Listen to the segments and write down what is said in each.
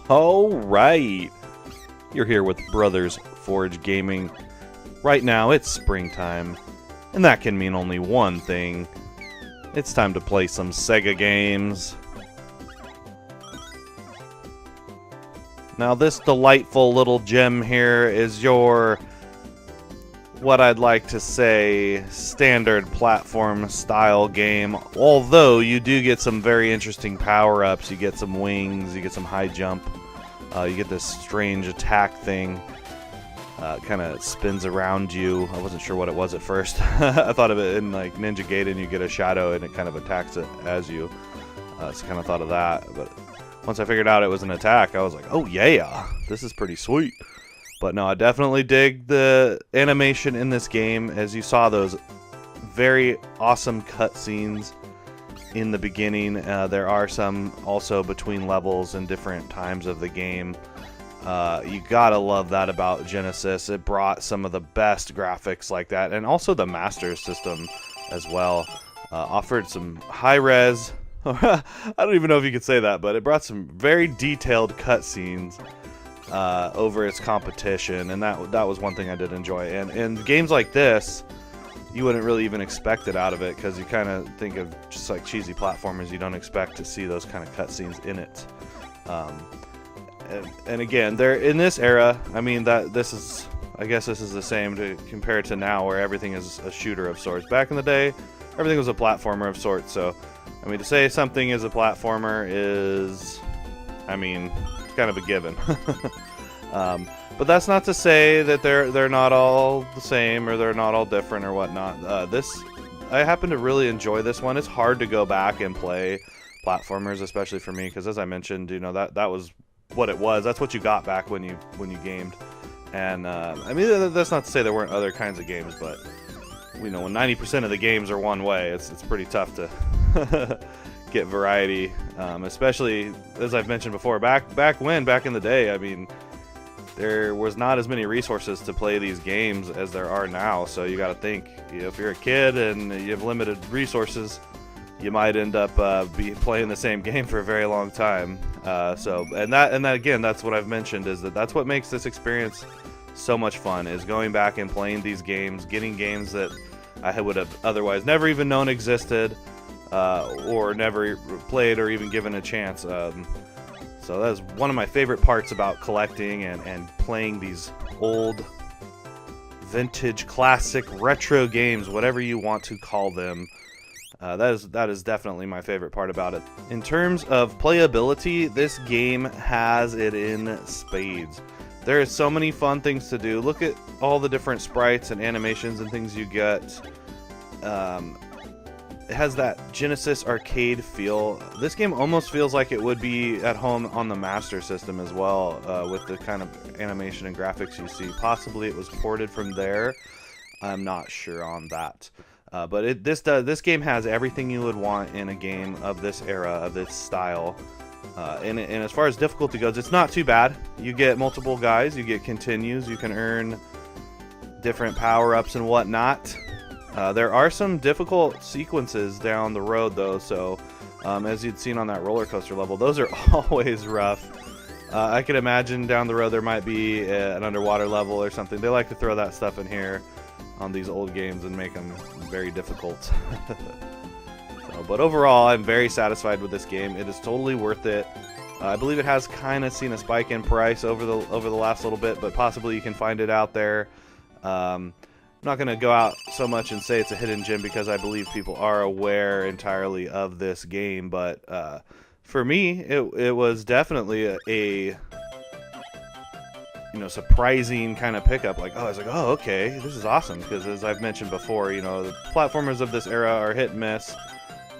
All right. You're here with Brothers Forge Gaming. Right now, it's springtime, and that can mean only one thing. It's time to play some Sega games. Now, this delightful little gem here is your, what I'd like to say, standard platform style game. Although, you do get some very interesting power-ups. You get some wings, you get some high jump. You get this strange attack thing. Kind of spins around you. I wasn't sure what it was at first. I thought of it in like Ninja Gaiden. You get a shadow and it kind of attacks it as you. So kind of thought of that. But once I figured out it was an attack, I was like, oh yeah, this is pretty sweet. But no, I definitely dig the animation in this game. As you saw, those very awesome cutscenes in the beginning. There are some also between levels and different times of the game. You gotta love that about Genesis. It brought some of the best graphics like that, and also the Master System as well. Offered some high-res, I don't even know if you could say that, but it brought some very detailed cutscenes over its competition, and that was one thing I did enjoy. And games like this, you wouldn't really even expect it out of it, because you kind of think of just like cheesy platformers. You don't expect to see those kind of cutscenes in it. And again, they're in this era. I mean, I guess this is the same to compare it to now, where everything is a shooter of sorts. Back in the day, everything was a platformer of sorts. So, I mean, to say something is a platformer is, I mean, it's kind of a given. But that's not to say that they're not all the same or they're not all different or whatnot. I happen to really enjoy this one. It's hard to go back and play platformers, especially for me, because as I mentioned, you know, that was what it was. That's what you got back when you gamed. And I mean, that's not to say there weren't other kinds of games, but you know, when 90% of the games are one way, it's pretty tough to get variety. Especially as I've mentioned before, back in the day, I mean, there was not as many resources to play these games as there are now. So you got to think, you know, if you're a kid and you have limited resources, you might end up be playing the same game for a very long time. And that again, that's what I've mentioned, is that's what makes this experience so much fun, is going back and playing these games, getting games that I would have otherwise never even known existed, or never played or even given a chance. So that's one of my favorite parts about collecting and playing these old, vintage, classic, retro games, whatever you want to call them. That is definitely my favorite part about it. In terms of playability, this game has it in spades. There is so many fun things to do. Look at all the different sprites and animations and things you get. It has that Genesis arcade feel. This game almost feels like it would be at home on the Master System as well, with the kind of animation and graphics you see. Possibly it was ported from there. I'm not sure on that. But this game has everything you would want in a game of this era, of this style. And as far as difficulty goes, it's not too bad. You get multiple guys, you get continues, you can earn different power-ups and whatnot. There are some difficult sequences down the road, though, so as you'd seen on that roller coaster level, those are always rough. I could imagine down the road there might be an underwater level or something. They like to throw that stuff in here on these old games and make them very difficult. But overall, I'm very satisfied with this game. It is totally worth it. I believe it has kind of seen a spike in price over the last little bit, but possibly you can find it out there. I'm not going to go out so much and say it's a hidden gem, because I believe people are aware entirely of this game. But for me, it was definitely a you know, surprising kind of pickup. Like, I was like, oh, okay, this is awesome. Because as I've mentioned before, you know, the platformers of this era are hit and miss,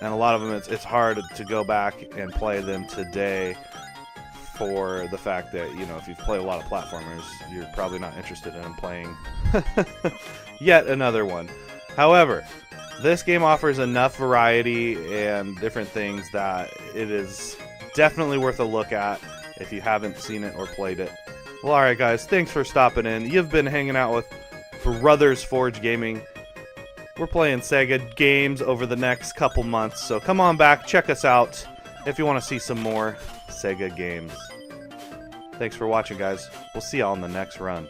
and a lot of them it's hard to go back and play them today, for the fact that, you know, if you play a lot of platformers, you're probably not interested in playing yet another one. However, this game offers enough variety and different things that it is definitely worth a look at if you haven't seen it or played it. Well, alright guys, thanks for stopping in. You've been hanging out with Brothers Forge Gaming. We're playing Sega games over the next couple months, so come on back, check us out, if you want to see some more Sega games. Thanks for watching, guys. We'll see y'all in the next run.